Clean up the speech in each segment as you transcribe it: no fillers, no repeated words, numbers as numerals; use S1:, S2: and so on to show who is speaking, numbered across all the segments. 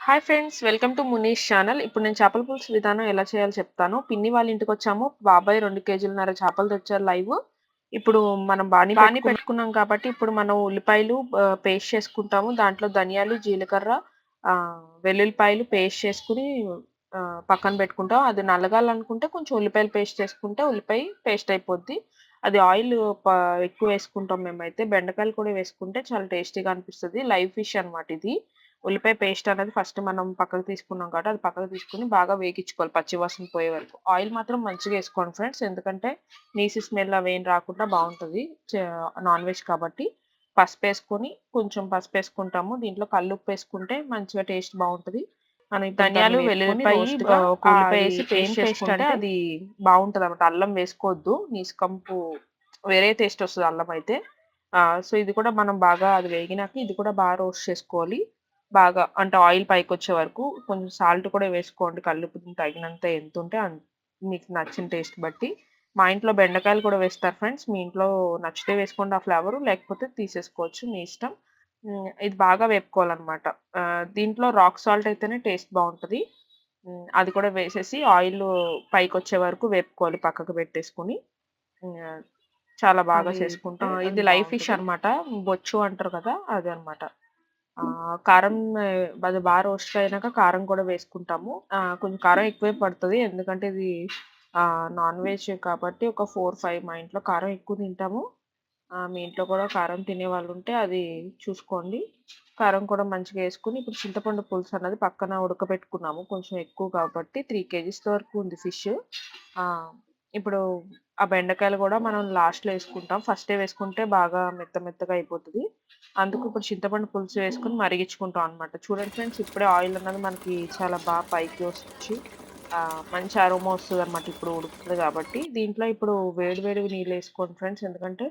S1: Hi friends, welcome to Munish channel. ఇప్పుడు నేను చేపల పులుసు విధానం ఎలా చేయాలో చెప్తాను. పిన్ని వాళ్ళ ఇంటికొచ్చాము. బాబాయ్ 2 కేజీలన్నర చేపలు తెచ్చారు లైవ్. ఇప్పుడు మనం బాణీ పెట్టుకున్నాం కాబట్టి ఇప్పుడు మనం ఉల్లిపాయలు పేస్ట్ చేసుకుంటాము. దాంట్లో ధనియాలు, జీలకర్ర, వెల్లుల్లిపాయలు పేస్ట్ చేసుకొని పక్కన పెట్టుకుంటాం. అది నలగాలనుకుంటే కొంచెం ఉల్లిపాయలు పేస్ట్ చేసుకుంటే ఉల్లిపాయ పేస్ట్ అయిపోద్ది. అది ఆయిల్ ప ఎక్కువ వేసుకుంటాం మేమైతే. బెండకాయలు కూడా వేసుకుంటే చాలా టేస్టీగా అనిపిస్తది. లైవ్ ఫిష్ అనమాట ఇది. ఉల్లిపాయ పేస్ట్ అనేది ఫస్ట్ మనం పక్కకు తీసుకున్నాం కాబట్టి అది పక్కకు తీసుకొని బాగా వేగించుకోవాలి పచ్చి వాసన పోయే వరకు. ఆయిల్ మాత్రం మంచిగా వేసుకోండి ఫ్రెండ్స్, ఎందుకంటే నీసు స్మెల్ అవేం రాకుండా బాగుంటుంది. నాన్ వెజ్ కాబట్టి పసుపు వేసుకుంటాము. దీంట్లో కల్లుప్పు వేసుకుంటే మంచిగా టేస్ట్ బాగుంటుంది. మనం ధనియాలు, వెల్లుల్లిపాయ ఒక ఉల్లిపాయ వేసి పేస్ట్ చేసుకుంటే అది బాగుంటుంది అనమాట. అల్లం వేసుకోవద్దు, నీసు కంపు వేరే టేస్ట్ వస్తుంది అల్లం అయితే. సో ఇది కూడా మనం బాగా అది వేగినాక ఇది కూడా బాగా రోస్ట్ చేసుకోవాలి. బాగా అంటే ఆయిల్ పైకొచ్చే వరకు. కొంచెం సాల్ట్ కూడా వేసుకోండి. కల్లుప్పు తగినంత ఎంతుంటే మీకు నచ్చిన టేస్ట్ బట్టి. మా ఇంట్లో బెండకాయలు కూడా వేస్తారు ఫ్రెండ్స్. మీ ఇంట్లో నచ్చితే వేసుకోండి ఆ ఫ్లేవరు, లేకపోతే తీసేసుకోవచ్చు మీ ఇష్టం. ఇది బాగా వేపుకోవాలనమాట. దీంట్లో రాక్ సాల్ట్ అయితేనే టేస్ట్ బాగుంటది. అది కూడా వేసేసి ఆయిల్ పైకొచ్చే వరకు వేపుకోవాలి పక్కకు పెట్టేసుకొని. హ్మ్. చాలా బాగా చేసుకుంటే ఇది లైవ్ ఫిష్ అనమాట. బొచ్చు అంటారు కదా! అదనమాట. కారం అది రోస్ట్ అయినాక కారం కూడా వేసుకుంటాము. కొంచెం కారం ఎక్కువే పడతది. ఎందుకంటే ఇది నాన్ వెజ్ కాబట్టి ఒక 4, 5 మా ఇంట్లో కారం ఎక్కువ తింటాము. మీ ఇంట్లో కూడా కారం తినేవాళ్ళుంటే అది చూసుకోండి. కారం కూడా మంచిగా యేసుకొని ఇప్పుడు చింతపండు పులుసు అన్నది పక్కన ఉడకబెట్టుకున్నాము. కొంచెం ఎక్కువ కాబట్టి 3 కేజీస్ వరకు ఉంది ఫిష్. ఇప్పుడు ఆ బెండకాయలు కూడా మనం లాస్ట్‌లో యేసుకుంటాం. ఫస్టే వేసుకుంటే బాగా మెత్తగా అయిపోతది. అందుకు ఇప్పుడు చింతపండు పులుసు వేసుకొని మరిగించుకుంటాం అనమాట. చూడండి ఫ్రెండ్స్, ఇప్పుడే ఆయిల్ అన్నది మనకి చాలా పైకి వచ్చి మంచి అరోమా వస్తదనమాట. ఇప్పుడు ఉడుకుతది కాబట్టి. దీంట్లో ఇప్పుడు వేడి వేడిగా నీళ్ళేసుకోండి ఫ్రెండ్స్. ఎందుకంటే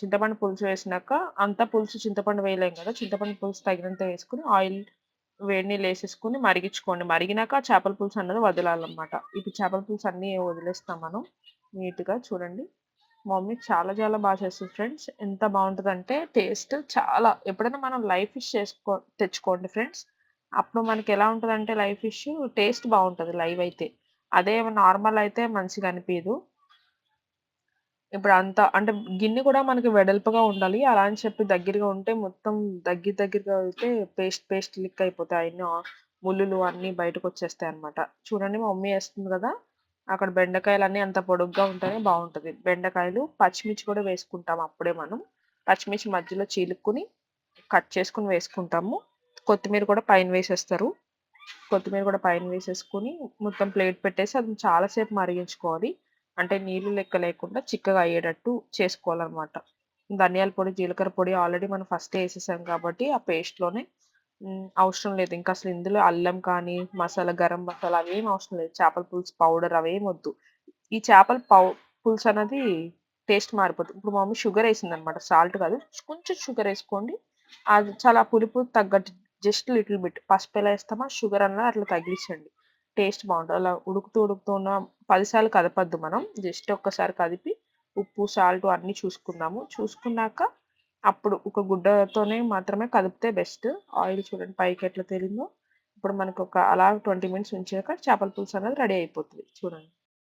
S1: చింతపండు పులుసు వేసినాక అంతా పులుసు చింతపండు వేయలేం కదా! చింతపండు పులుసు తగినంత వేసుకొని ఆయిల్ వేడి నీళ్ళేసేసుకొని మరిగించుకోండి. మరిగినాక చేపల పులుసు అన్నది వదలాలనమాట. ఇప్పుడు చేపల పులుసు అన్నీ వదిలేస్తాం మనం నీట్‌గా చూడండి. మా మమ్మీ చాలా బాగా చేస్తది ఫ్రెండ్స్. ఎంత బావుంటదంటే టేస్ట్ చాలా. ఎప్పుడైనా మనం లైవ్ ఫిష్ తెచ్చుకోండి ఫ్రెండ్స్. అప్పుడు మనకెలా ఉంటదంటే లైవ్ ఫిష్ టేస్ట్ బావుంటది లైవ్ అయితే. అదే నార్మల్ అయితే మంచిగా అనిపియదు. ఇప్పుడు అంత అంటే గిన్నె కూడా మనకి వెడల్పుగా ఉండాలి. అలా అని చెప్పి దగ్గరగా ఉంటే మొత్తం దగ్గరగా అయితే పేస్ట్ లిక్ అయిపోతాయి. అయన్నీ ముల్లులు అన్నీ బయటకొచ్చేస్తాయన్నమాట. చూడండి మా మమ్మీ ఏస్తుంది గదా! అక్కడ బెండకాయలన్నీ అంత పొడుగ్గా ఉంటేనే బావుంటది. బెండకాయలు, పచ్చిమిర్చి కూడా వేసుకుంటాం అప్పుడే మనం. పచ్చిమిర్చి మధ్యలో చీలుక్కొని కట్ చేసుకొని వేసుకుంటాము. కొత్తిమీర కూడా పైన వేసేస్తారు. కొత్తిమీర కూడా పైన వేసేసుకొని మొత్తం ప్లేట్ పెట్టేసి అది చాలా సేపు మరిగించుకోవాలి. అంటే నీళ్ళు లెక్క లేకుండా చిక్కగా అయ్యేటట్టు చేసుకోవాలనమాట. ధనియాల పొడి, జీలకర్ర పొడి ఆల్రెడీ మనం ఫస్టే ఏసేసాం కాబట్టి ఆ పేస్ట్‌లోనే అవసరం లేదు. ఇంకా అసలు ఇందులో అల్లం కానీ, గరం మసాలా అవేమి అవసరం లేదు. చేపల పులుసు పౌడర్ అవేమొద్దు. ఈ చేపల పులుసు అనేది టేస్ట్ మారిపోతుంది. ఇప్పుడు మా మమ్మీ షుగర్ ఏసిందనమాట. సాల్ట్ కాదు. కొంచెం షుగర్ ఏసుకోండి. అది చాలా పులుపు తగ్గట్టు జస్ట్ లిటిల్ బిట్. పసుపు ఎలా ఏస్తామో షుగర్ అన్నా అట్లా తగిలించండి. టేస్ట్ బావుంటది. అలా ఉడుకుతూ ఉన్న 10 సార్లు కదపొద్దు మనం. జస్ట్ ఒక్కసారి కదిపి ఉప్పు, సాల్ట్ అన్నీ చూసుకుందాము. చూసుకున్నాక అప్పుడు ఒక గుడ్డతోనే మాత్రమే కదిపితే బెస్ట్. ఆయిల్ చూడండి పైకి ఎట్లా తేలిందో. ఇప్పుడు మనకొక అలా 20 మినిట్స్ ఉంచాక చేపల పులుసు అనేది రెడీ అయిపోతది. చూడండి.